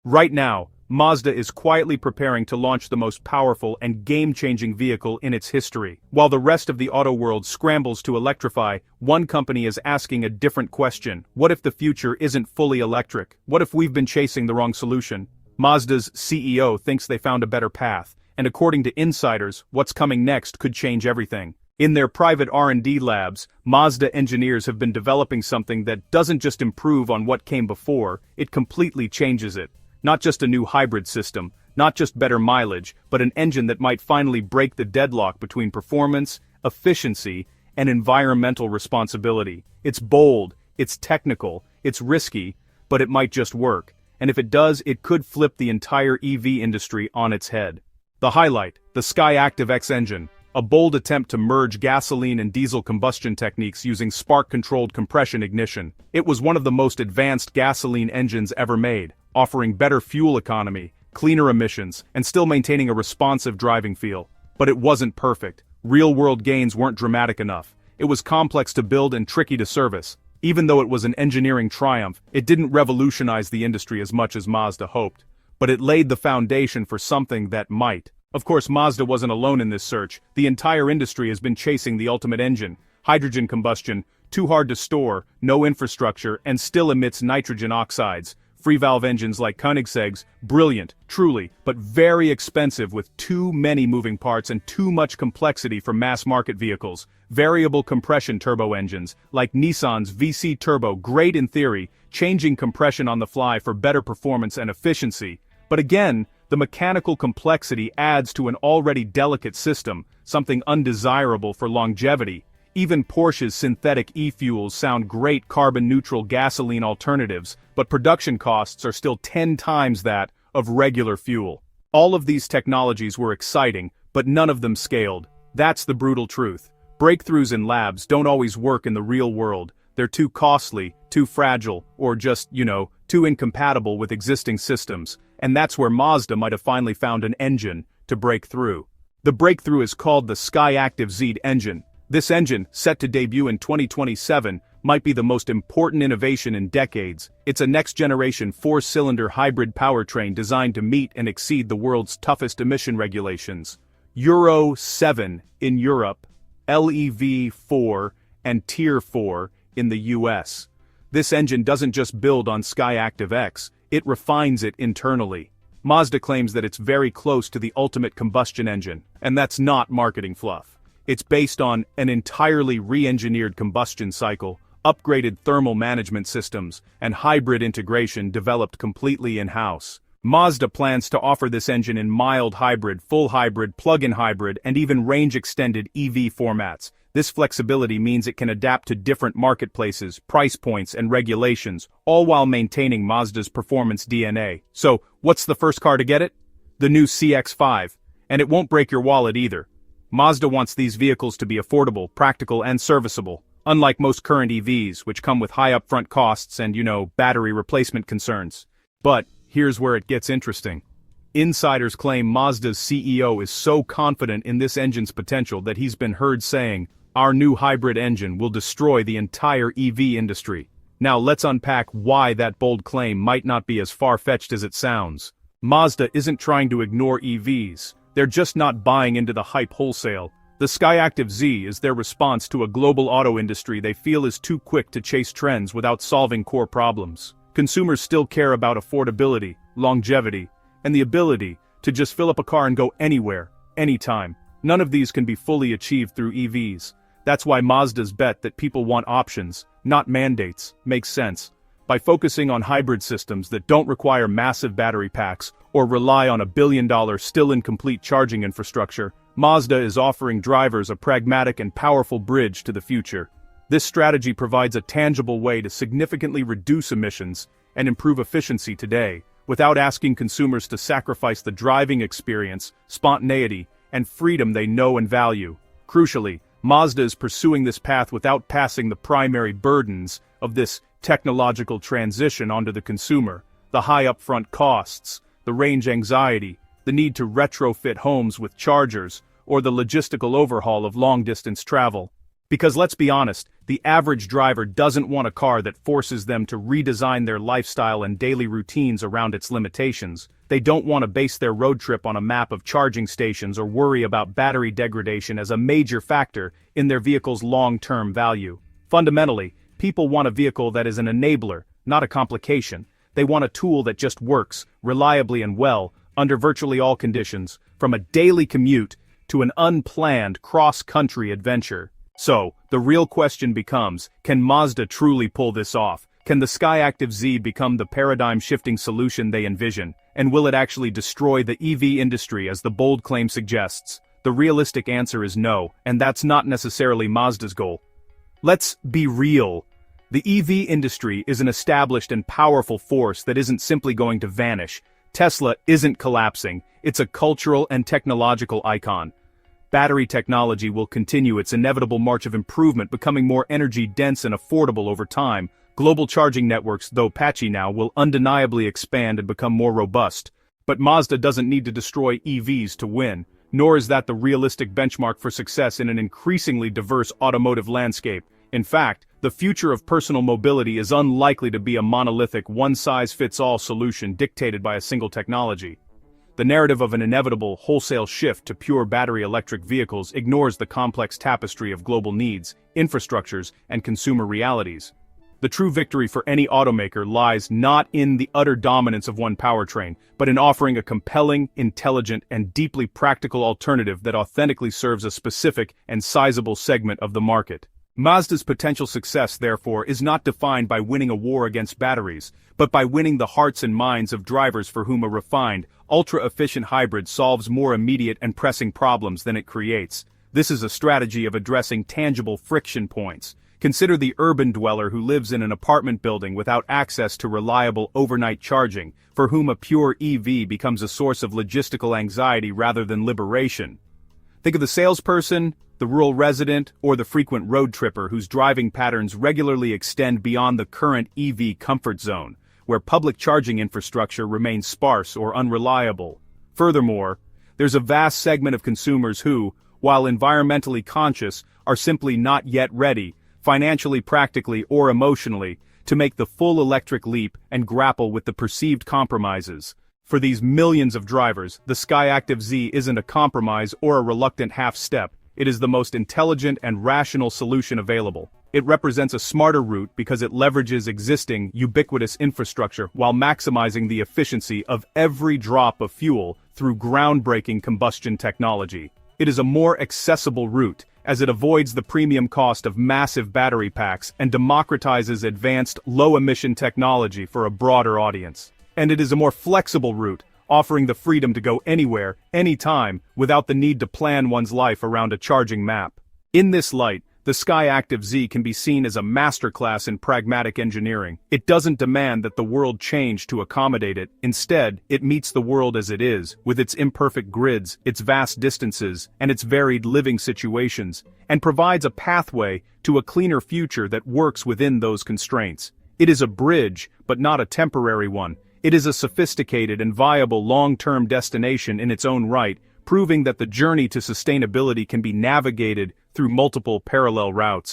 Right now, Mazda is quietly preparing to launch the most powerful and game-changing vehicle in its history. While the rest of the auto world scrambles to electrify, one company is asking a different question. What if the future isn't fully electric? What if we've been chasing the wrong solution? Mazda's CEO thinks they found a better path, and according to insiders, what's coming next could change everything. In their private R&D labs, Mazda engineers have been developing something that doesn't just improve on what came before, it completely changes it. Not just a new hybrid system, not just better mileage, but an engine that might finally break the deadlock between performance, efficiency, and environmental responsibility. It's bold, it's technical, it's risky, but it might just work. And if it does, it could flip the entire EV industry on its head. The highlight, the Skyactiv X engine, a bold attempt to merge gasoline and diesel combustion techniques using spark-controlled compression ignition. It was one of the most advanced gasoline engines ever made, offering better fuel economy, cleaner emissions, and still maintaining a responsive driving feel. But it wasn't perfect. Real-world gains weren't dramatic enough. It was complex to build and tricky to service. Even though it was an engineering triumph, it didn't revolutionize the industry as much as Mazda hoped. But it laid the foundation for something that might. Of course, Mazda wasn't alone in this search. The entire industry has been chasing the ultimate engine. Hydrogen combustion, too hard to store, no infrastructure, and still emits nitrogen oxides. Free-valve engines like Koenigsegg's, brilliant, truly, but very expensive with too many moving parts and too much complexity for mass-market vehicles. Variable compression turbo engines, like Nissan's VC Turbo, great in theory, changing compression on the fly for better performance and efficiency. But again, the mechanical complexity adds to an already delicate system, something undesirable for longevity. Even Porsche's synthetic e-fuels sound great carbon-neutral gasoline alternatives, but production costs are still 10 times that of regular fuel. All of these technologies were exciting, but none of them scaled. That's the brutal truth. Breakthroughs in labs don't always work in the real world. They're too costly, too fragile, or just, too incompatible with existing systems. And that's where Mazda might have finally found an engine to break through. The breakthrough is called the Skyactiv Z engine. This engine, set to debut in 2027, might be the most important innovation in decades. It's a next-generation four-cylinder hybrid powertrain designed to meet and exceed the world's toughest emission regulations. Euro 7 in Europe, LEV 4, and Tier 4 in the US. This engine doesn't just build on Skyactiv X, it refines it internally. Mazda claims that it's very close to the ultimate combustion engine, and that's not marketing fluff. It's based on an entirely re-engineered combustion cycle, upgraded thermal management systems, and hybrid integration developed completely in-house. Mazda plans to offer this engine in mild hybrid, full hybrid, plug-in hybrid, and even range-extended EV formats. This flexibility means it can adapt to different marketplaces, price points, and regulations, all while maintaining Mazda's performance DNA. So, what's the first car to get it? The new CX-5. And it won't break your wallet either. Mazda wants these vehicles to be affordable, practical, and serviceable, unlike most current EVs, which come with high upfront costs and, battery replacement concerns. But, here's where it gets interesting. Insiders claim Mazda's CEO is so confident in this engine's potential that he's been heard saying, "Our new hybrid engine will destroy the entire EV industry." Now let's unpack why that bold claim might not be as far-fetched as it sounds. Mazda isn't trying to ignore EVs. They're just not buying into the hype wholesale. The Skyactiv Z is their response to a global auto industry they feel is too quick to chase trends without solving core problems. Consumers still care about affordability, longevity, and the ability to just fill up a car and go anywhere, anytime. None of these can be fully achieved through EVs. That's why Mazda's bet that people want options, not mandates, makes sense. By focusing on hybrid systems that don't require massive battery packs or rely on $1 billion still incomplete charging infrastructure, Mazda is offering drivers a pragmatic and powerful bridge to the future. This strategy provides a tangible way to significantly reduce emissions and improve efficiency today, without asking consumers to sacrifice the driving experience, spontaneity, and freedom they know and value. Crucially, Mazda is pursuing this path without passing the primary burdens of this technological transition onto the consumer: the high upfront costs, the range anxiety, the need to retrofit homes with chargers, or the logistical overhaul of long-distance travel. Because let's be honest, The average driver doesn't want a car that forces them to redesign their lifestyle and daily routines around its limitations. They don't want to base their road trip on a map of charging stations or worry about battery degradation as a major factor in their vehicle's long-term value. Fundamentally, people want a vehicle that is an enabler, not a complication. They want a tool that just works, reliably and well, under virtually all conditions, from a daily commute to an unplanned cross-country adventure. So, the real question becomes, can Mazda truly pull this off? Can the Skyactiv Z become the paradigm-shifting solution they envision? And will it actually destroy the EV industry as the bold claim suggests? The realistic answer is no, and that's not necessarily Mazda's goal. Let's be real. The EV industry is an established and powerful force that isn't simply going to vanish. Tesla isn't collapsing, it's a cultural and technological icon. Battery technology will continue its inevitable march of improvement, becoming more energy-dense and affordable over time. Global charging networks, though patchy now, will undeniably expand and become more robust. But Mazda doesn't need to destroy EVs to win, nor is that the realistic benchmark for success in an increasingly diverse automotive landscape. In fact, the future of personal mobility is unlikely to be a monolithic, one-size-fits-all solution dictated by a single technology. The narrative of an inevitable, wholesale shift to pure battery electric vehicles ignores the complex tapestry of global needs, infrastructures, and consumer realities. The true victory for any automaker lies not in the utter dominance of one powertrain, but in offering a compelling, intelligent, and deeply practical alternative that authentically serves a specific and sizable segment of the market. Mazda's potential success, therefore, is not defined by winning a war against batteries, but by winning the hearts and minds of drivers for whom a refined, ultra-efficient hybrid solves more immediate and pressing problems than it creates. This is a strategy of addressing tangible friction points. Consider the urban dweller who lives in an apartment building without access to reliable overnight charging, for whom a pure EV becomes a source of logistical anxiety rather than liberation. Think of the salesperson, the rural resident, or the frequent road tripper whose driving patterns regularly extend beyond the current EV comfort zone, where public charging infrastructure remains sparse or unreliable. Furthermore, there's a vast segment of consumers who, while environmentally conscious, are simply not yet ready, financially, practically, or emotionally, to make the full electric leap and grapple with the perceived compromises. For these millions of drivers, the Skyactiv Z isn't a compromise or a reluctant half-step. It is the most intelligent and rational solution available. It represents a smarter route because it leverages existing, ubiquitous infrastructure while maximizing the efficiency of every drop of fuel through groundbreaking combustion technology. It is a more accessible route, as it avoids the premium cost of massive battery packs and democratizes advanced, low-emission technology for a broader audience. And it is a more flexible route, offering the freedom to go anywhere, anytime, without the need to plan one's life around a charging map. In this light, the Skyactiv Z can be seen as a masterclass in pragmatic engineering. It doesn't demand that the world change to accommodate it. Instead, it meets the world as it is, with its imperfect grids, its vast distances, and its varied living situations, and provides a pathway to a cleaner future that works within those constraints. It is a bridge, but not a temporary one. It is a sophisticated and viable long-term destination in its own right, proving that the journey to sustainability can be navigated through multiple parallel routes.